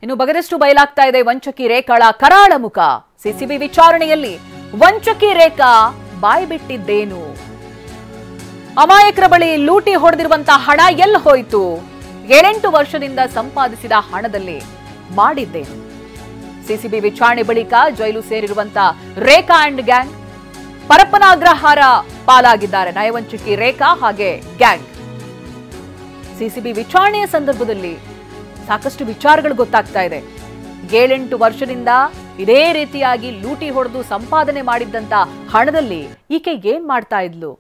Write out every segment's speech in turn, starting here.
ಇನ್ನು ಬಗದಷ್ಟು ಬಯಲಾಗ್ತಾ ಇದೆ ವಂಚಕಿ ರೇಖಾಳ ಕರಾಳ ಮುಖ. ಸಿಸಿಬಿ ವಿಚಾರಣೆಯಲ್ಲಿ ವಂಚಕಿ ರೇಖಾ ಬಾಯಿ ಬಿಟ್ಟಿದ್ದೇನು? ಅಮಾಯಕರ ಬಳಿ ಲೂಟಿ ಹೊಡೆದಿರುವಂತಹ ಹಣ ಎಲ್ಲಿ ಹೋಯಿತು? 7-8 ವರ್ಷದಿಂದ ಸಂಪಾದಿಸಿದ ಹಣದಲ್ಲಿ ಮಾಡಿದ್ದೇನು? ಸಿಸಿಬಿ ವಿಚಾರಣೆ ಬಳಿಕ ಜೈಲು ಸೇರಿರುವಂತಹ ರೇಖಾ ಅಂಡ್ ಗ್ಯಾಂಗ್ ಪರಪ್ಪನ ಅಗ್ರಹಾರ ಪಾಲಾಗಿದ್ದಾರೆ. ನಯವಂಚಕಿ ರೇಖಾ ಹಾಗೆ ಗ್ಯಾಂಗ್. ಸಿಸಿಬಿ ವಿಚಾರಣೆಯ ಸಂದರ್ಭದಲ್ಲಿ ಸಾಕಷ್ಟು ವಿಚಾರಗಳು ಗೊತ್ತಾಗ್ತಾ ಇದೆ. 7-8 ವರ್ಷದಿಂದ ಇದೇ ರೀತಿಯಾಗಿ ಲೂಟಿ ಹೊಡೆದು ಸಂಪಾದನೆ ಮಾಡಿದ್ದಂತ ಹಣದಲ್ಲಿ ಈಕೆ ಏನ್ ಮಾಡ್ತಾ ಇದ್ಲು?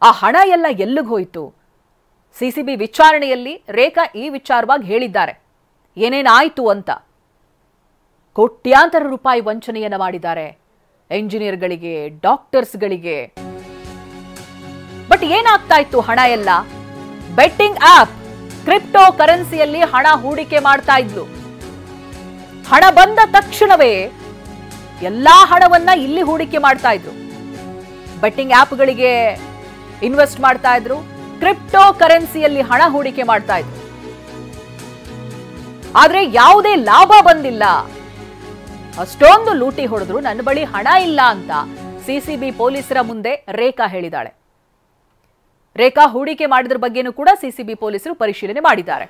ಆ ಹಣ ಎಲ್ಲ ಎಲ್ಲಿಗೆ ಹೋಯ್ತು? ಸಿಸಿಬಿ ವಿಚಾರಣೆಯಲ್ಲಿ ರೇಖಾ ಈ ವಿಚಾರವಾಗಿ ಹೇಳಿದ್ದಾರೆ, ಏನೇನಾಯ್ತು ಅಂತ. ಕೋಟ್ಯಾಂತರ ರೂಪಾಯಿ ವಂಚನೆಯನ್ನ ಮಾಡಿದ್ದಾರೆ ಎಂಜಿನಿಯರ್ಗಳಿಗೆ, ಡಾಕ್ಟರ್ಸ್ಗಳಿಗೆ. ಬಟ್ ಏನಾಗ್ತಾ ಇತ್ತು ಹಣ ಎಲ್ಲ? ಬೆಟ್ಟಿಂಗ್ ಆಪ್, ಕ್ರಿಪ್ಟೋ ಕರೆನ್ಸಿಯಲ್ಲಿ ಹಣ ಹೂಡಿಕೆ ಮಾಡ್ತಾ ಇದ್ಲು. ಹಣ ಬಂದ ತಕ್ಷಣವೇ ಎಲ್ಲಾ ಹಣವನ್ನ ಇಲ್ಲಿ ಹೂಡಿಕೆ ಮಾಡ್ತಾ ಇದ್ರು. ಬೆಟ್ಟಿಂಗ್ ಆಪ್ಗಳಿಗೆ ಇನ್ವೆಸ್ಟ್ ಮಾಡ್ತಾ ಇದ್ರು, ಕ್ರಿಪ್ಟೋ ಕರೆನ್ಸಿಯಲ್ಲಿ ಹಣ ಹೂಡಿಕೆ ಮಾಡ್ತಾ ಇದ್ರು. ಆದ್ರೆ ಯಾವುದೇ ಲಾಭ ಬಂದಿಲ್ಲ. ಅಷ್ಟೊಂದು ಲೂಟಿ ಹೊಡೆದ್ರು, ನನ್ನ ಬಳಿ ಹಣ ಇಲ್ಲ ಅಂತ ಸಿಸಿಬಿ ಪೊಲೀಸರ ಮುಂದೆ ರೇಖಾ ಹೇಳಿದಾಳೆ. ರೇಖಾ ಹೂಡಿಕೆ ಮಾಡಿದ್ರ ಬಗ್ಗೆನೂ ಕೂಡ ಸಿಸಿಬಿ ಪೊಲೀಸರು ಪರಿಶೀಲನೆ ಮಾಡಿದ್ದಾರೆ.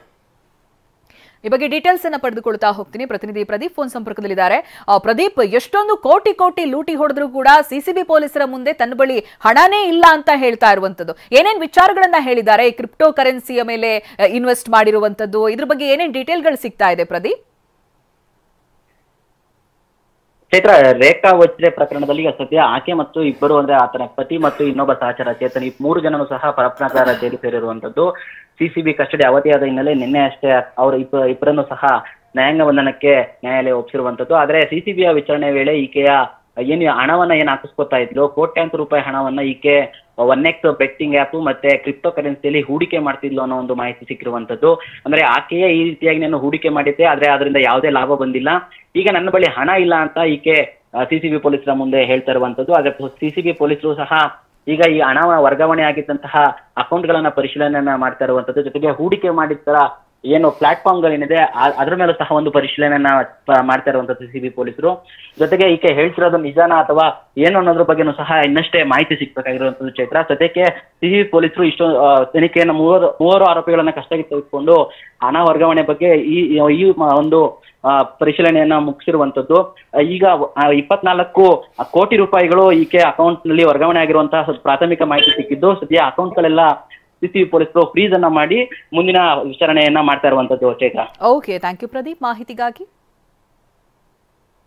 ಈ ಬಗ್ಗೆ ಡೀಟೇಲ್ಸ್ ಅನ್ನ ಪಡೆದುಕೊಳ್ತಾ ಹೋಗ್ತೀನಿ. ಪ್ರತಿನಿಧಿ ಪ್ರದೀಪ್ ಫೋನ್ ಸಂಪರ್ಕದಲ್ಲಿದ್ದಾರೆ. ಪ್ರದೀಪ್, ಎಷ್ಟೊಂದು ಕೋಟಿ ಲೂಟಿ ಹೊಡೆದ್ರು ಕೂಡ ಸಿಸಿಬಿ ಪೊಲೀಸರ ಮುಂದೆ ತನ್ನ ಬಳಿ ಹಣನೇ ಇಲ್ಲ ಅಂತ ಹೇಳ್ತಾ ಇರುವಂತದ್ದು, ಏನೇನ್ ವಿಚಾರಗಳನ್ನ ಹೇಳಿದ್ದಾರೆ? ಕ್ರಿಪ್ಟೋ ಕರೆನ್ಸಿಯ ಮೇಲೆ ಇನ್ವೆಸ್ಟ್ ಮಾಡಿರುವಂತದ್ದು, ಇದ್ರ ಬಗ್ಗೆ ಏನೇನ್ ಡೀಟೇಲ್ಗಳು ಸಿಗ್ತಾ ಇದೆ ಪ್ರದೀಪ್? ಚೈತ್ರ, ರೇಖಾ ವಂಚನೆ ಪ್ರಕರಣದಲ್ಲಿ ಈಗ ಸದ್ಯ ಆಕೆ ಮತ್ತು ಇಬ್ಬರು ಅಂದ್ರೆ ಆತನ ಪತಿ ಮತ್ತು ಇನ್ನೊಬ್ಬ ಸಹಚರ ಚೇತನ್, ಈ 3 ಜನನು ಸಹ ಪರಪ್ಪನಗರ ಜೈಲು ಸೇರಿರುವಂತದ್ದು. ಸಿಸಿಬಿ ಕಸ್ಟಡಿ ಅವಧಿಯಾದ ಹಿನ್ನೆಲೆ ನಿನ್ನೆ ಅಷ್ಟೇ ಅವರು ಇಬ್ಬರನ್ನು ಸಹ ನ್ಯಾಯಾಂಗ ಬಂಧನಕ್ಕೆ ನ್ಯಾಯಾಲಯ ಒಪ್ಪಿಸಿರುವಂತದ್ದು. ಆದ್ರೆ ಸಿಸಿಬಿಯ ವಿಚಾರಣೆ ವೇಳೆ ಈಕೆಯ ಹಣವನ್ನ ಹಾಕಿಸ್ಕೊತಾ ಇದ್ಲು, ಕೋಟ್ಯಾಂತರ ರೂಪಾಯಿ ಹಣವನ್ನ ಈಕೆ 1x ಬೆಟ್ಟಿಂಗ್ ಆಪ್ ಮತ್ತೆ ಕ್ರಿಪ್ಟೋ ಕರೆನ್ಸಿಯಲ್ಲಿ ಹೂಡಿಕೆ ಮಾಡ್ತಿದ್ಲು ಅನ್ನೋ ಒಂದು ಮಾಹಿತಿ ಸಿಕ್ಕಿರುವಂತದ್ದು. ಅಂದ್ರೆ ಆಕೆಯೇ ಈ ರೀತಿಯಾಗಿ ನಾನು ಹೂಡಿಕೆ ಮಾಡಿದ್ದೆ, ಆದ್ರೆ ಅದರಿಂದ ಯಾವುದೇ ಲಾಭ ಬಂದಿಲ್ಲ, ಈಗ ನನ್ನ ಬಳಿ ಹಣ ಇಲ್ಲ ಅಂತ ಈಕೆ ಸಿಸಿಬಿ ಪೊಲೀಸರ ಮುಂದೆ ಹೇಳ್ತಾ ಇರುವಂತದ್ದು. ಆದ್ರೆ ಸಿಸಿಬಿ ಪೊಲೀಸರು ಸಹ ಈಗ ಈ ಹಣ ವರ್ಗಾವಣೆ ಆಗಿದ್ದಂತಹ ಅಕೌಂಟ್ ಗಳನ್ನ ಪರಿಶೀಲನೆಯನ್ನ ಮಾಡ್ತಾ ಇರುವಂತದ್ದು. ಜೊತೆಗೆ ಹೂಡಿಕೆ ಮಾಡಿದ ಏನು ಪ್ಲಾಟ್ಫಾರ್ಮ್ ಗಳೇನಿದೆ ಅದ್ರ ಮೇಲೂ ಸಹ ಒಂದು ಪರಿಶೀಲನೆಯನ್ನ ಮಾಡ್ತಾ ಇರುವಂತದ್ದು ಸಿಸಿಬಿ ಪೊಲೀಸರು. ಜೊತೆಗೆ ಈಕೆ ಹೇಳ್ತಿರೋದು ನಿಜಾನ ಅಥವಾ ಏನು ಅನ್ನೋದ್ರ ಬಗ್ಗೆನೂ ಸಹ ಇನ್ನಷ್ಟೇ ಮಾಹಿತಿ ಸಿಗ್ಬೇಕಾಗಿರುವಂತದ್ದು. ಚೈತ್ರ, ಸದ್ಯಕ್ಕೆ ಸಿಸಿಬಿ ಪೊಲೀಸರು ತನಿಖೆಯನ್ನು ಮೂವರು ಆರೋಪಿಗಳನ್ನ ಕಸ್ಟಡಿಗೆ ತೆಗೆದುಕೊಂಡು ಹಣ ವರ್ಗಾವಣೆ ಬಗ್ಗೆ ಈ ಒಂದು ಪರಿಶೀಲನೆಯನ್ನ ಮುಗಿಸಿರುವಂತದ್ದು. ಈಗ 24 ಕೋಟಿ ರೂಪಾಯಿಗಳು ಈಕೆ ಅಕೌಂಟ್ ನಲ್ಲಿ ವರ್ಗಾವಣೆ ಆಗಿರುವಂತಹ ಪ್ರಾಥಮಿಕ ಮಾಹಿತಿ ಸಿಕ್ಕಿದ್ದು, ಸದ್ಯ ಅಕೌಂಟ್ ಗಳೆಲ್ಲ ಸಿಸಿಬಿ ಪೊಲೀಸರು ಫ್ರೀಸ್ ಅನ್ನ ಮಾಡಿ ಮುಂದಿನ ವಿಚಾರಣೆಯನ್ನ ಮಾಡ್ತಾ ಇರುವಂತದ್ದು. Chaitra, okay, thank you Pradeep ಮಾಹಿತಿಗಾಗಿ.